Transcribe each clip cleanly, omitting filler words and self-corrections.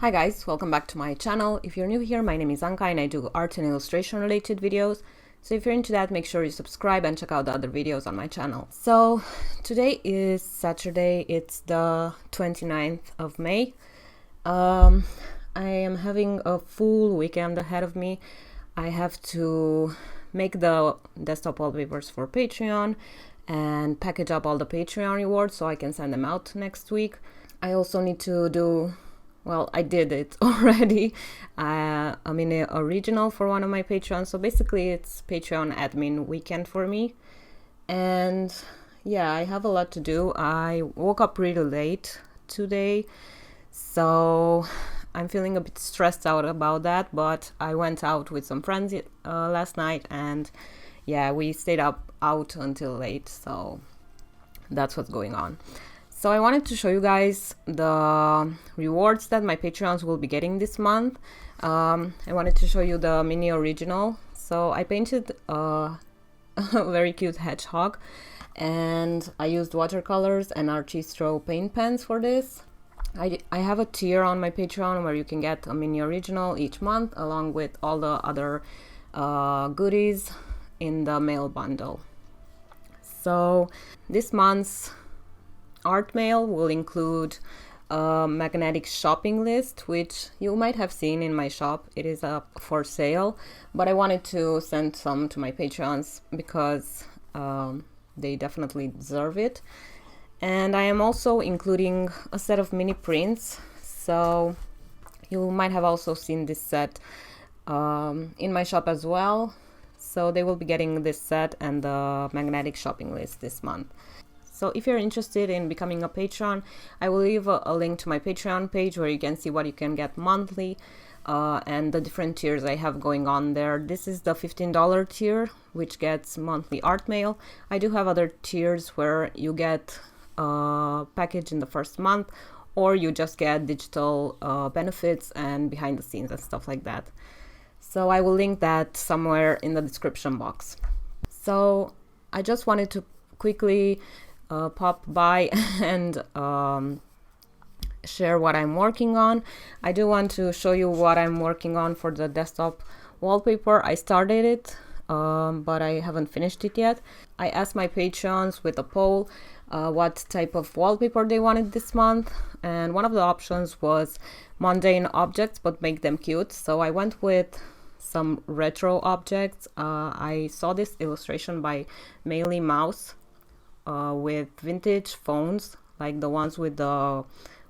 Hi guys, welcome back to my channel. If you're new here, my name is Anca and I do art and illustration related videos. So if you're into that, make sure you subscribe and check out the other videos on my channel. So today is Saturday, it's the 29th of May. I am having a full weekend ahead of me. I have to make the desktop wallpapers for Patreon and package up all the Patreon rewards so I can send them out next week. I also need to do, well, I did it already. I'm in an original for one of my Patreons, so basically it's Patreon admin weekend for me. And yeah, I have a lot to do. I woke up really late today, so I'm feeling a bit stressed out about that, but I went out with some friends last night, and yeah, we stayed out until late, so that's what's going on. So I wanted to show you guys the rewards that my Patreons will be getting this month. I wanted to show you the mini original. So I painted a very cute hedgehog, and I used watercolors and Artistro paint pens for this. I have a tier on my Patreon where you can get a mini original each month along with all the other goodies in the mail bundle. So this month's art mail will include a magnetic shopping list, which you might have seen in my shop. It is up for sale, but I wanted to send some to my Patreons because they definitely deserve it. And I am also including a set of mini prints, so you might have also seen this set in my shop as well. So they will be getting this set and the magnetic shopping list this month. So if you're interested in becoming a patron, I will leave a link to my Patreon page where you can see what you can get monthly and the different tiers I have going on there. This is the $15 tier, which gets monthly art mail. I do have other tiers where you get a package in the first month, or you just get digital benefits and behind the scenes and stuff like that. So I will link that somewhere in the description box. So I just wanted to quickly pop by and share what I'm working on. I do want to show you what I'm working on for the desktop wallpaper. I started it, but I haven't finished it yet. I asked my patrons with a poll what type of wallpaper they wanted this month, and one of the options was mundane objects but make them cute. So I went with some retro objects. I saw this illustration by Meili Mouse with vintage phones, like the ones with the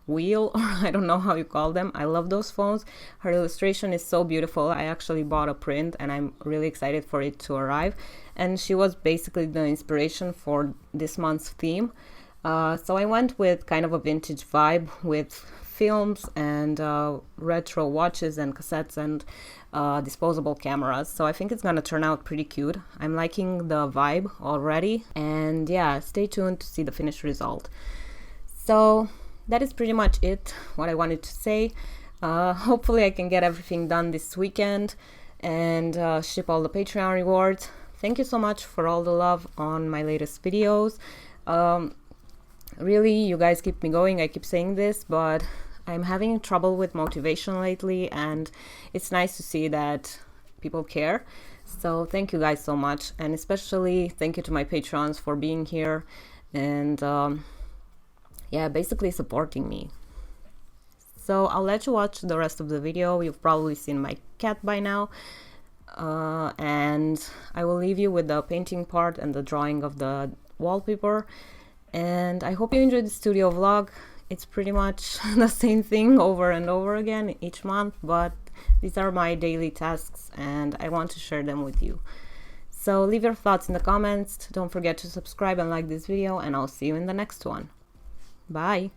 wheel, or I don't know how you call them. I love those phones. Her illustration is so beautiful. I actually bought a print and I'm really excited for it to arrive. And she was basically the inspiration for this month's theme. So I went with kind of a vintage vibe with films and retro watches and cassettes and disposable cameras. So I think it's gonna turn out pretty cute. I'm liking the vibe already, and yeah, stay tuned to see the finished result. So that is pretty much it, what I wanted to say. Hopefully I can get everything done this weekend and ship all the Patreon rewards. Thank you so much for all the love on my latest videos. Really, you guys keep me going. I keep saying this, but I'm having trouble with motivation lately, and it's nice to see that people care. So thank you guys so much, and especially thank you to my patrons for being here and yeah, basically supporting me. So I'll let you watch the rest of the video. You've probably seen my cat by now, and I will leave you with the painting part and the drawing of the wallpaper. And I hope you enjoyed the studio vlog. It's pretty much the same thing over and over again each month, but these are my daily tasks and I want to share them with you. So leave your thoughts in the comments. Don't forget to subscribe and like this video, and I'll see you in the next one. Bye!